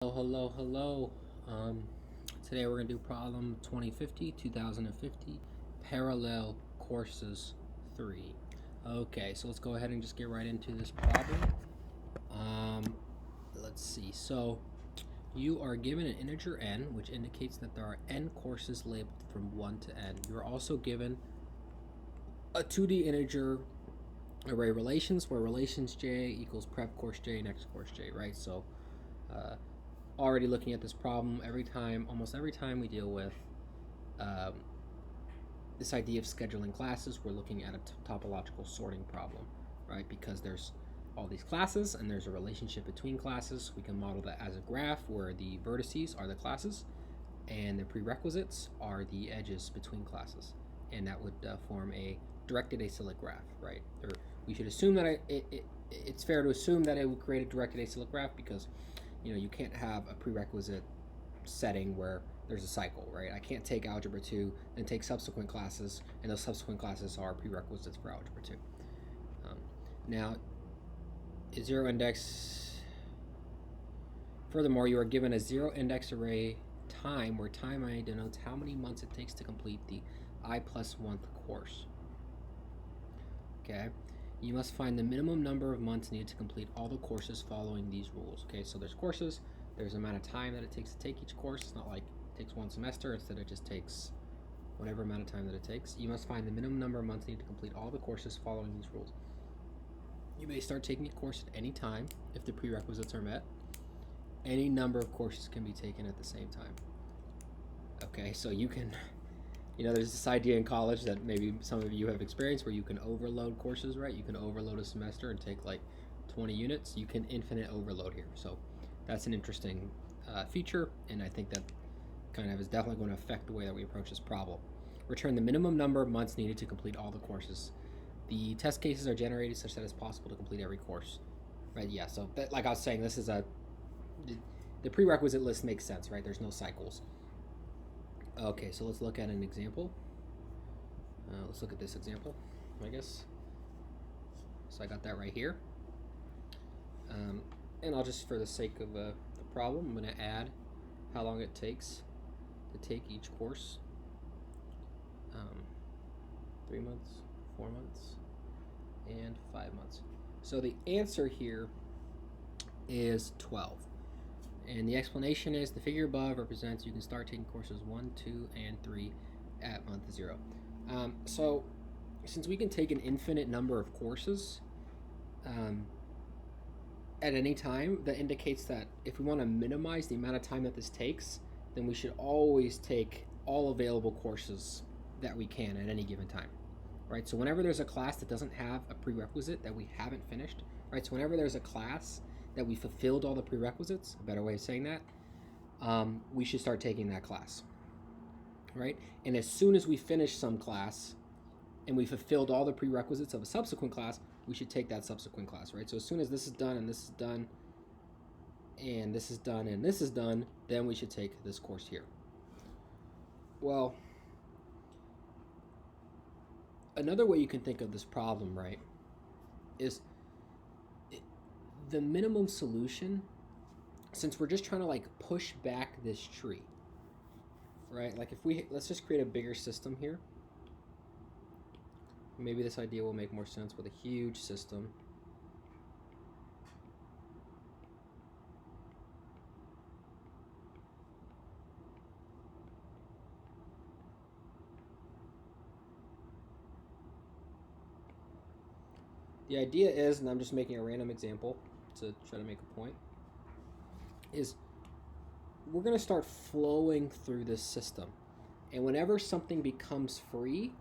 Hello. Today we're going to do problem 2050, parallel courses 3. Okay, so let's go ahead and just get right into this problem. Let's see. So you are given an integer n, which indicates that there are n courses labeled from 1 to n. You're also given a 2D integer array relations where relations j equals prep course j, next course j, right? So already looking at this problem almost every time we deal with this idea of scheduling classes, we're looking at a topological sorting problem, right? Because there's all these classes and there's a relationship between classes. We can model that as a graph where the vertices are the classes and the prerequisites are the edges between classes, and that would form a directed acyclic graph, right? Or we should assume that it's fair to assume that it would create a directed acyclic graph because you can't have a prerequisite setting where there's a cycle, right? I can't take algebra 2 and take subsequent classes, and those subsequent classes are prerequisites for algebra 2. Now, zero index. Furthermore, you are given a zero index array time, where time I denotes how many months it takes to complete the I+1th course. Okay. You must find the minimum number of months needed to complete all the courses following these rules. Okay, so there's courses, there's the amount of time that it takes to take each course. It's not like it takes one semester, instead it just takes whatever amount of time that it takes. You must find the minimum number of months needed to complete all the courses following these rules. You may start taking a course at any time if the prerequisites are met. Any number of courses can be taken at the same time. Okay, so you can... there's this idea in college that maybe some of you have experienced where you can overload courses, right? You can overload a semester and take like 20 units. You can infinite overload here. So that's an interesting feature, and I think that kind of is definitely going to affect the way that we approach this problem. Return the minimum number of months needed to complete all the courses. The test cases are generated such that it's possible to complete every course, right? Yeah, so like I was saying, this is the prerequisite list makes sense, right? There's no cycles. Okay, so let's look at an example. Let's look at this example, I guess. So I got that right here. And I'll just, for the sake of the problem, I'm going to add how long it takes to take each course. 3 months, 4 months, and 5 months. So the answer here is 12. And the explanation is the figure above represents you can start taking courses 1, 2, and 3 at month 0. So since we can take an infinite number of courses at any time, that indicates that if we want to minimize the amount of time that this takes, then we should always take all available courses that we can at any given time, right? So whenever there's a class that doesn't have a prerequisite that we haven't finished, right? So whenever there's a class that we fulfilled all the prerequisites, a better way of saying that, we should start taking that class, right? And as soon as we finish some class and we fulfilled all the prerequisites of a subsequent class, we should take that subsequent class, right? So as soon as this is done and this is done and this is done and this is done, then we should take this course here. Well, another way you can think of this problem, right, is the minimum solution, since we're just trying to like push back this tree, right? Like let's just create a bigger system here. Maybe this idea will make more sense with a huge system. The idea is, and I'm just making a random example to try to make a point, is we're going to start flowing through this system. And whenever something becomes free,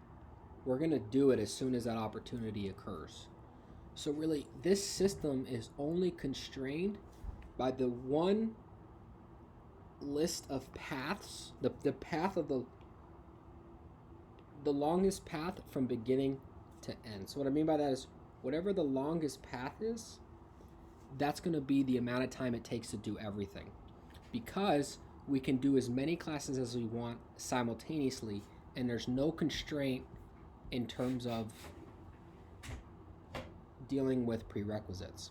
we're going to do it as soon as that opportunity occurs. So really, this system is only constrained by the one list of paths, the path of the longest path from beginning to end. So what I mean by that is, whatever the longest path is, that's going to be the amount of time it takes to do everything. Because we can do as many classes as we want simultaneously, and there's no constraint in terms of dealing with prerequisites.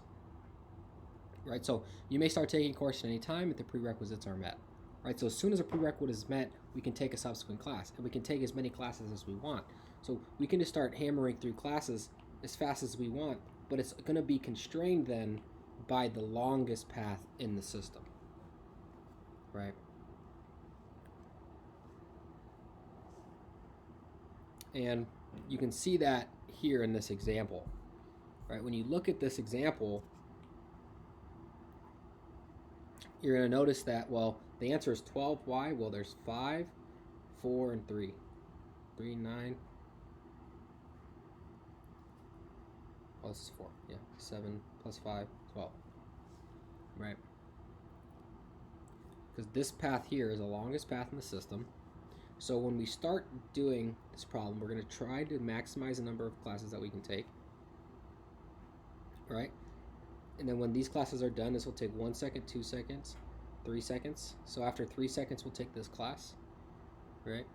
right? So you may start taking a course at any time if the prerequisites are met, right? So as soon as a prerequisite is met, we can take a subsequent class, and we can take as many classes as we want. So we can just start hammering through classes as fast as we want, but it's going to be constrained then by the longest path in the system, right? And you can see that here in this example, right? When you look at this example, you're going to notice that, well, the answer is 12. Why? Well, there's 5, 4, and 3. 3, 9. Oh, this is 4. Yeah, 7 plus 5, 12. Right? Because this path here is the longest path in the system. So when we start doing this problem, we're going to try to maximize the number of classes that we can take. Right? And then when these classes are done, this will take 1 second, 2 seconds, 3 seconds. So after 3 seconds, we'll take this class, right?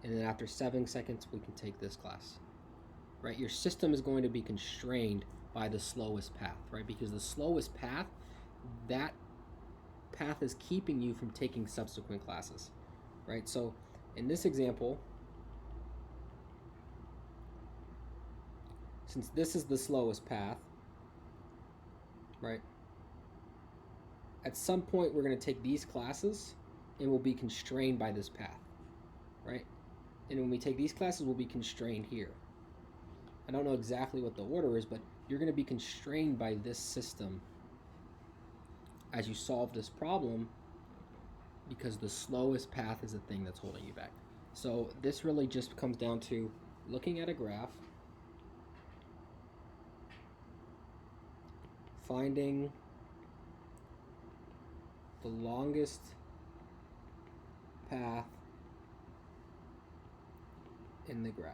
And then after 7 seconds, we can take this class, right? Your system is going to be constrained by the slowest path, right? Because the slowest path, that path is keeping you from taking subsequent classes, right? So in this example, since this is the slowest path, right? At some point, we're going to take these classes and we'll be constrained by this path, right? And when we take these classes, we'll be constrained here. I don't know exactly what the order is, but you're going to be constrained by this system as you solve this problem because the slowest path is the thing that's holding you back. So this really just comes down to looking at a graph, finding the longest path in the graph.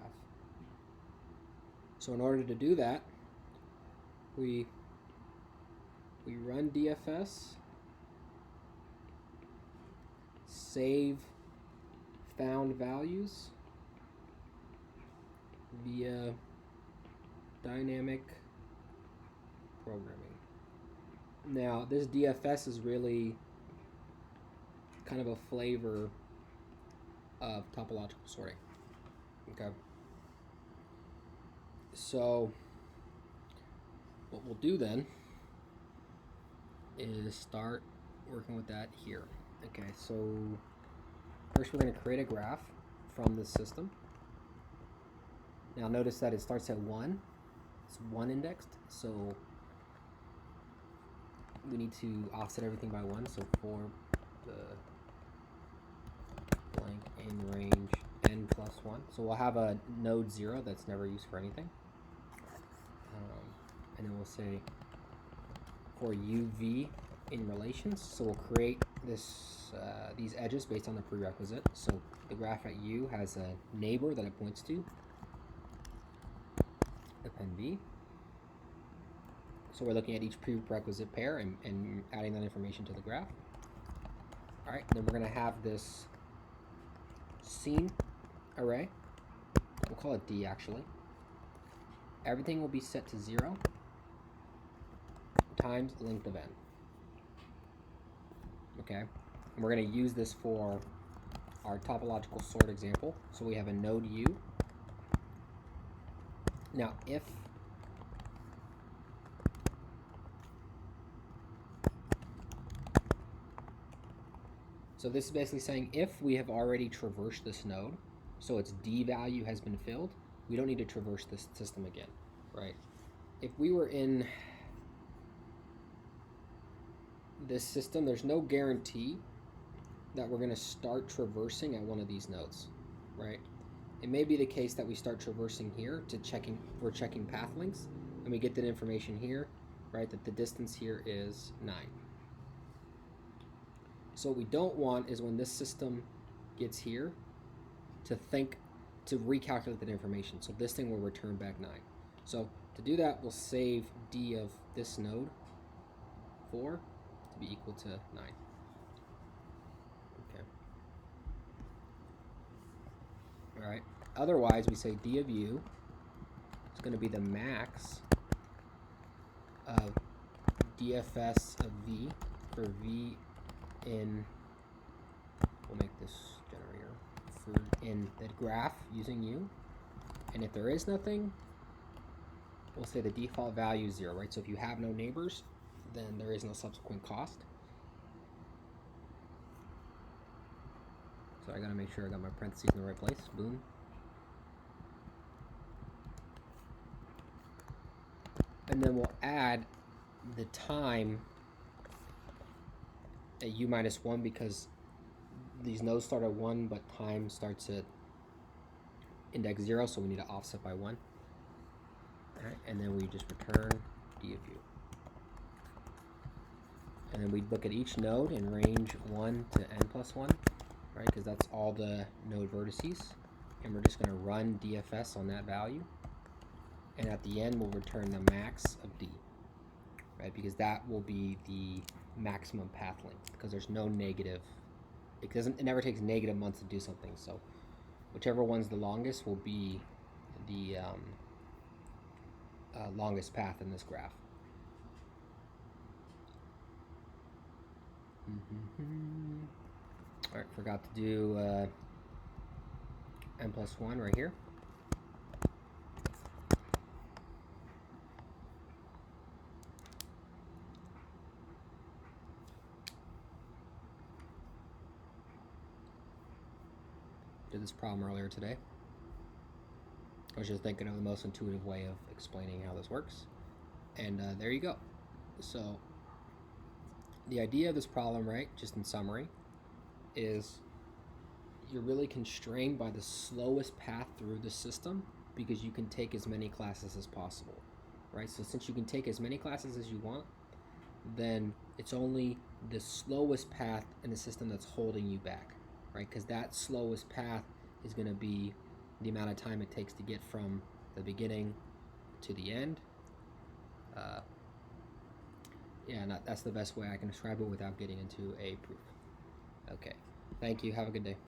So in order to do that, we run DFS, save found values via dynamic programming. Now, this DFS is really kind of a flavor of topological sorting. Okay. So, what we'll do then is start working with that here. Okay, so first we're going to create a graph from this system. Now, notice that it starts at 1. It's 1 indexed, so we need to offset everything by 1, so for the blank in range n plus 1. So we'll have a node 0 that's never used for anything. And then we'll say for uv in relations, so we'll create this these edges based on the prerequisite. So the graph at u has a neighbor that it points to, append v. So we're looking at each prerequisite pair and adding that information to the graph. All right, then we're going to have this scene array. We'll call it D actually. Everything will be set to 0 times length of n. Okay, and we're going to use this for our topological sort example. So we have a node u. Now if so this is basically saying if we have already traversed this node, so its D value has been filled, we don't need to traverse this system again, right? If we were in this system, there's no guarantee that we're going to start traversing at one of these nodes, right? It may be the case that we start traversing here we're checking path lengths, and we get that information here, right, that the distance here is 9. So what we don't want is when this system gets here to recalculate that information. So this thing will return back 9. So to do that, we'll save D of this node 4 to be equal to 9. Okay. All right. Otherwise, we say D of U is going to be the max of DFS of v for v in, we'll make this generator, for in the graph using u. And if there is nothing, we'll say the default value is 0, right? So if you have no neighbors, then there is no subsequent cost. So I gotta make sure I got my parentheses in the right place. Boom. And then we'll add the time at u minus 1 because these nodes start at 1, but time starts at index 0, so we need to offset by 1. All right, and then we just return d of u. And then we look at each node in range 1 to n plus 1, right? Because that's all the node vertices. And we're just going to run DFS on that value. And at the end, we'll return the max of d, right? Because that will be the maximum path length because there's no negative. It never takes negative months to do something. So whichever one's the longest will be the longest path in this graph. All right, forgot to do n plus 1 right here. Did this problem earlier today. I was just thinking of the most intuitive way of explaining how this works. And there you go. So the idea of this problem, right, just in summary, is you're really constrained by the slowest path through the system because you can take as many classes as possible, right? So since you can take as many classes as you want, then it's only the slowest path in the system that's holding you back, right? Because that slowest path is going to be the amount of time it takes to get from the beginning to the end. That's the best way I can describe it without getting into a proof. Okay, thank you. Have a good day.